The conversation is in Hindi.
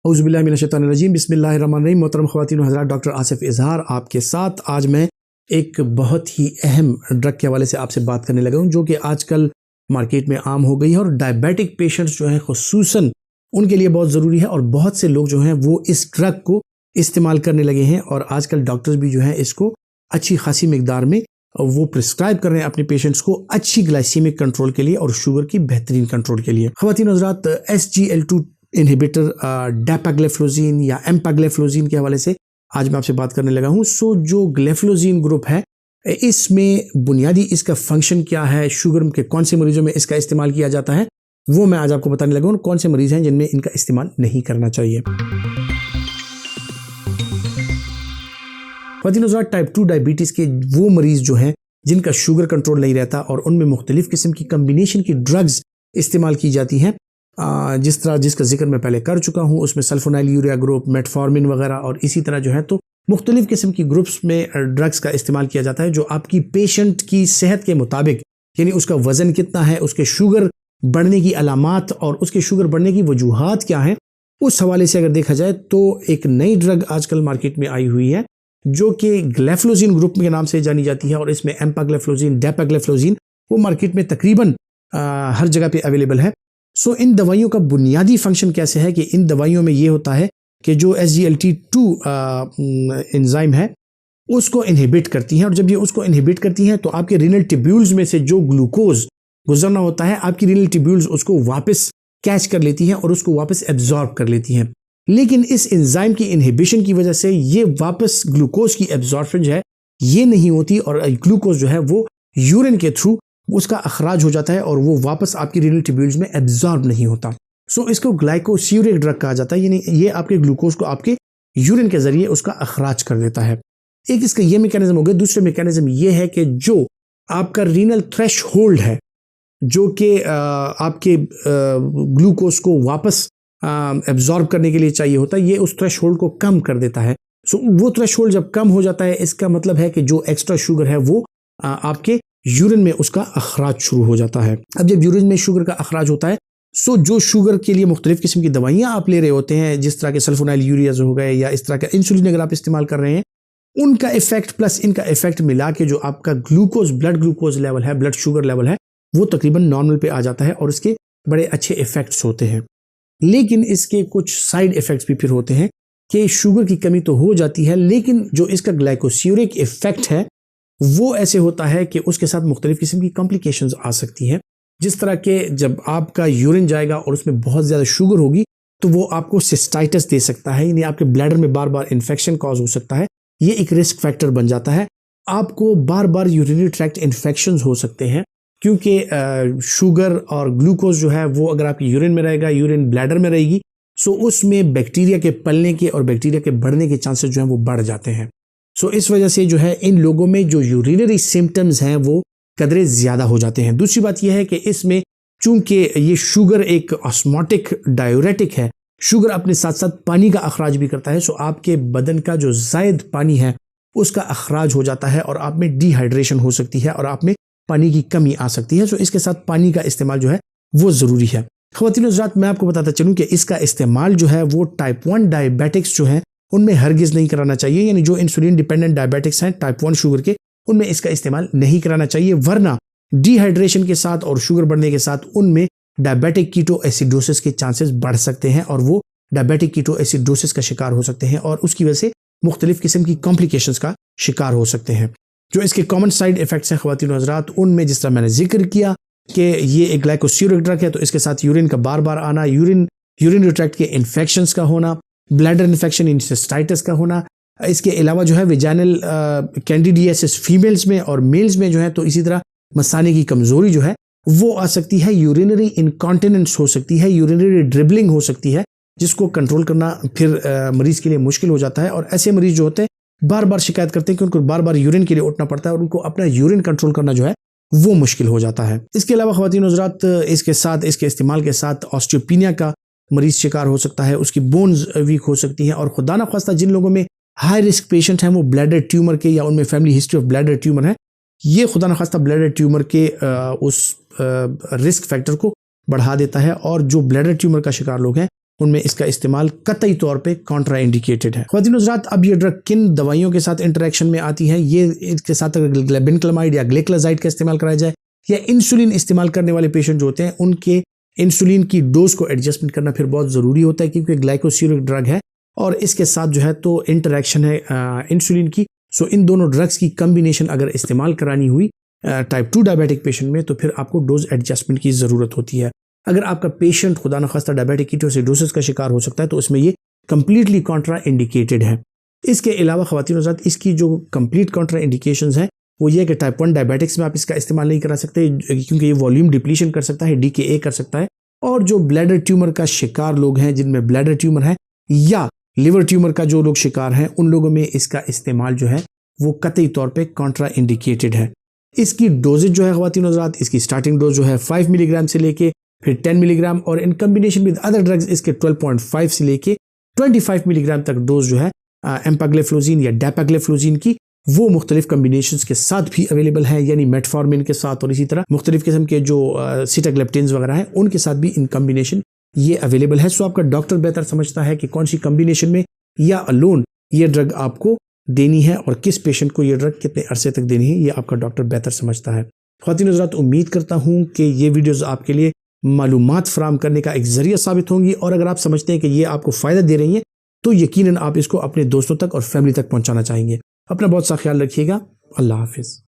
औज़ुबिल्लाहिमिनश्शैतानिर्रजीम बिस्मिल्लाहिर्रहमानिर्रहीम। मोहतरम ख़वातीन व हज़रात, डॉक्टर आसिफ इज़हार आपके साथ। आज मैं एक बहुत ही अहम ड्रग के हवाले से आपसे बात करने लगा हूँ, जो कि आजकल मार्केट में आम हो गई है और डायबिटिक पेशेंट्स जो हैं ख़ुसूसन उनके लिए बहुत ज़रूरी है। और बहुत से लोग जो हैं वो इस ड्रग को इस्तेमाल करने लगे हैं और आजकल डॉक्टर्स भी जो हैं इसको अच्छी खासी मिकदार में वो प्रिस्क्राइब कर रहे हैं अपने पेशेंट्स को अच्छी ग्लाइसीमिक कंट्रोल के लिए और शुगर की बेहतरीन कंट्रोल के लिए। ख़वातीन हज़रात, SGLT2 इनहिबिटर डैपाग्लेफ्लोज़िन या एम्पाग्लेफ्लोज़िन के हवाले से आज मैं आपसे बात करने लगा हूँ। सो जो ग्लेफ्लोज़िन ग्रुप है, इसमें बुनियादी इसका फंक्शन क्या है, शुगर के कौन से मरीजों में इसका इस्तेमाल किया जाता है, वो मैं आज आपको बताने लगा हूँ। कौन से मरीज़ हैं जिनमें इनका इस्तेमाल नहीं करना चाहिए। टाइप 2 डायबिटीज़ के वो मरीज़ जो हैं जिनका शुगर कंट्रोल नहीं रहता और उनमें मुख्तलिफ़ किस्म की कम्बिनेशन की ड्रग्स इस्तेमाल की जाती हैं, जिसका जिक्र मैं पहले कर चुका हूँ। उसमें सल्फोनाइल यूरिया ग्रुप, मेटफॉर्मिन वगैरह और इसी तरह जो है तो मुख्तलिफ़ किस्म की ग्रुप्स में ड्रग्स का इस्तेमाल किया जाता है, जो आपकी पेशेंट की सेहत के मुताबिक, यानी उसका वज़न कितना है, उसके शुगर बढ़ने की अलामात और उसके शुगर बढ़ने की वजूहात क्या हैं, उस हवाले से अगर देखा जाए तो एक नई ड्रग आजकल मार्केट में आई हुई है जो कि ग्लेफ्लोज़िन ग्रुप के नाम से जानी जाती है। और इसमें एम्पाग्लेफ्लोज़िन, डैपाग्लेफ्लोज़िन वो मार्केट में तकरीबन हर जगह पे अवेलेबल है। सो इन दवाइयों का बुनियादी फंक्शन कैसे है कि इन दवाइयों में ये होता है कि जो SGLT2 एंजाइम है उसको इनहिबिट करती हैं, और जब ये उसको इनहिबिट करती हैं तो आपके रीनल ट्यूब्यूल्स में से जो ग्लूकोज गुजरना होता है, आपकी रीनल ट्यूब्यूल्स उसको वापस कैच कर लेती हैं और उसको वापस एब्जॉर्ब कर लेती हैं। लेकिन इस एंजाइम की इनहिबिशन की वजह से ये वापस ग्लूकोज की एब्जॉर्प्शन जो है ये नहीं होती और ग्लूकोज जो है वो यूरिन के थ्रू उसका अखराज हो जाता है और वो वापस आपकी रीनल ट्यूब्यूल्स में एब्जॉर्ब नहीं होता। सो इसको ग्लाइकोस्यूरिक ड्रग कहा जाता है, यानी ये आपके ग्लूकोज को आपके यूरिन के जरिए उसका अखराज कर देता है। एक इसका ये मैकेनिज्म हो गया। दूसरे मैकेनिज्म ये है कि जो आपका रीनल थ्रेश होल्ड है, जो कि आपके ग्लूकोज को वापस एब्जॉर्ब करने के लिए चाहिए होता है, ये उस थ्रेश होल्ड को कम कर देता है। सो वो थ्रेश होल्ड जब कम हो जाता है, इसका मतलब है कि जो एक्स्ट्रा शुगर है वो आपके यूरिन में उसका अखराज शुरू हो जाता है। अब जब यूरिन में शुगर का अखराज होता है, सो जो शुगर के लिए मुख्तलिफ किस्म की दवाइयाँ आप ले रहे होते हैं, जिस तरह के सल्फोनाइल यूरियाज हो गए या इस तरह का इंसुलिन अगर आप इस्तेमाल कर रहे हैं, उनका इफेक्ट प्लस इनका इफेक्ट मिला के जो आपका ग्लूकोज, ब्लड ग्लूकोज लेवल है, ब्लड शुगर लेवल है, वो तकरीबन नॉर्मल पे आ जाता है और इसके बड़े अच्छे इफेक्ट्स होते हैं। लेकिन इसके कुछ साइड इफेक्ट्स भी फिर होते हैं कि शुगर की कमी तो हो जाती है, लेकिन जो इसका ग्लाइकोस्यूरिक इफेक्ट है वो ऐसे होता है कि उसके साथ मुख्तलिफ किस्म की कॉम्प्लिकेशंस आ सकती हैं। जिस तरह के जब आपका यूरिन जाएगा और उसमें बहुत ज़्यादा शुगर होगी तो वो आपको सिस्टाइटिस दे सकता है, यानी आपके ब्लैडर में बार बार इन्फेक्शन कॉज हो सकता है। ये एक रिस्क फैक्टर बन जाता है। आपको बार बार यूरिनरी ट्रैक्ट इन्फेक्शंस हो सकते हैं, क्योंकि शुगर और ग्लूकोज जो है वो अगर आपकी यूरिन में रहेगा, यूरिन ब्लैडर में रहेगी, सो उसमें बैक्टीरिया के पलने के और बैक्टीरिया के बढ़ने के चांसेस जो हैं वो बढ़ जाते हैं। सो इस वजह से जो है इन लोगों में जो यूरिनरी सिम्टम्स हैं वो कदरे ज़्यादा हो जाते हैं। दूसरी बात यह है कि इसमें चूंकि ये शुगर एक ऑस्मोटिक डायूरेटिक है, शुगर अपने साथ साथ पानी का अखराज भी करता है। सो आपके बदन का जो ज़ायद पानी है उसका अखराज हो जाता है और आप में डिहाइड्रेशन हो सकती है और आप में पानी की कमी आ सकती है। सो इसके साथ पानी का इस्तेमाल जो है वो ज़रूरी है। ख़वातीन हज़रात, मैं आपको बताता चलूँ कि इसका इस्तेमाल जो है वो टाइप 1 डायबिटिक्स जो है उनमें हरगिज़ नहीं कराना चाहिए, यानी जो इंसुलिन डिपेंडेंट डायबिटिक्स हैं टाइप 1 शुगर के, उनमें इसका इस्तेमाल नहीं कराना चाहिए, वरना डिहाइड्रेशन के साथ और शुगर बढ़ने के साथ उनमें डायबिटिक कीटो एसिडोसिस के चांसेस बढ़ सकते हैं और वो डायबिटिक कीटो एसिडोसिस का शिकार हो सकते हैं और उसकी वजह से मुख्तलिफ किस्म की कॉम्प्लिकेशंस का शिकार हो सकते हैं। जो इसके कॉमन साइड इफेक्ट्स हैं ख़वातीन हज़रात, उनमें जिस तरह मैंने जिक्र किया कि ये एक ग्लाइकोस्यूरिक ड्रग है, तो इसके साथ यूरिन का बार बार आना, यूरिनरी ट्रैक्ट के इन्फेक्शंस का होना, ब्लैडर इन्फेक्शन, इंसिस्टाइटिस का होना, इसके अलावा जो है विजाइनल कैंडिडियासिस फीमेल्स में और मेल्स में जो है, तो इसी तरह मसाने की कमज़ोरी जो है वो आ सकती है, यूरिनरी इनकॉन्टिनेंस हो सकती है, यूरिनरी ड्रिबलिंग हो सकती है, जिसको कंट्रोल करना फिर मरीज़ के लिए मुश्किल हो जाता है। और ऐसे मरीज़ जो होते हैं बार बार शिकायत करते हैं कि उनको बार बार यूरिन के लिए उठना पड़ता है और उनको अपना यूरिन कंट्रोल करना जो है वो मुश्किल हो जाता है। इसके अलावा ख़वातीन हज़रात, इसके साथ इसके इस्तेमाल के साथ ऑस्टियोपीनिया का मरीज़ शिकार हो सकता है, उसकी बोन्स वीक हो सकती हैं और खुदा न ख्वास्ता जिन लोगों में हाई रिस्क पेशेंट हैं वो ब्लैडर ट्यूमर के या उनमें family history of bladder tumour है, ये खुदा न ख्वास्ता ब्लैडर ट्यूमर के उस रिस्क फैक्टर को बढ़ा देता है। और जो ब्लैडर ट्यूमर का शिकार लोग हैं उनमें इसका इस्तेमाल कतई तौर पे कॉन्ट्रा इंडिकेटेड है। ख्वातीन हज़रात, अब ये ड्रग किन दवाइयों के साथ इंटरेक्शन में आती है, ये इसके साथ अगर ग्लेबिनक्लामाइड या ग्लेक्लाजाइड का इस्तेमाल कराया जाए या इंसुलिन इस्तेमाल करने वाले पेशेंट जो होते हैं उनके इंसुलिन की डोज को एडजस्टमेंट करना फिर बहुत ज़रूरी होता है, क्योंकि ग्लाइकोसिलिक ड्रग है और इसके साथ जो है तो इंटरेक्शन है इंसुलिन की। सो इन दोनों ड्रग्स की कम्बिनेशन अगर इस्तेमाल करानी हुई टाइप 2 डायबिटिक पेशेंट में तो फिर आपको डोज एडजस्टमेंट की ज़रूरत होती है। अगर आपका पेशेंट खुदा न खास्ता डायबिटिक कीटोसिडोसिस का शिकार हो सकता है तो उसमें ये कंप्लीटली कॉन्ट्रा इंडिकेटेड है। इसके अलावा ख्वातीन हज़रात, इसकी जो कंप्लीट कॉन्ट्रा इंडिकेशंस हैं वो ये है कि टाइप 1 डायबिटिक्स में आप इसका इस्तेमाल नहीं करा सकते, क्योंकि ये वॉल्यूम डिप्लीशन कर सकता है, DKA कर सकता है, और जो ब्लैडर ट्यूमर का शिकार लोग हैं जिनमें ब्लैडर ट्यूमर है या लिवर ट्यूमर का जो लोग शिकार हैं उन लोगों में इसका इस्तेमाल जो है वो कतई तौर पे कॉन्ट्रा इंडिकेटेड है। इसकी डोजेज जो है ख्वातीन हज़रात, इसकी स्टार्टिंग डोज जो है 5 मिलीग्राम से लेके फिर 10 मिलीग्राम और इन कम्बिनेशन विद अदर ड्रग्स इसके 12.5 से लेके 25 मिलीग्राम तक डोज जो है एम्पाग्लेफ्लोजिन या डैपाग्लेफ्लोजिन की वो मुख्तलिफ कम्बिनेशंस के साथ भी अवेलेबल है, यानी मेटफॉर्मिन के साथ और इसी तरह मुख्तलिफ किस्म के जो सिटाग्लेप्टिन्स वगैरह हैं उनके साथ भी इन कम्बिनेशन ये अवेलेबल है। सो आपका डॉक्टर बेहतर समझता है कि कौन सी कम्बिनेशन में या अलोन ये ड्रग आपको देनी है और किस पेशेंट को ये ड्रग कितने अरसे तक देनी है, ये आपका डॉक्टर बेहतर समझता है। ख्वातीन हज़रात, उम्मीद करता हूँ कि ये वीडियोज़ आपके लिए मालूमात फराम करने का एक ज़रिया साबित होंगी, और अगर आप समझते हैं कि ये आपको फ़ायदा दे रही हैं तो यकीनन आप इसको अपने दोस्तों तक और फैमिली तक पहुँचाना चाहेंगे। अपना बहुत सा ख्याल रखिएगा। अल्लाह हाफिज़।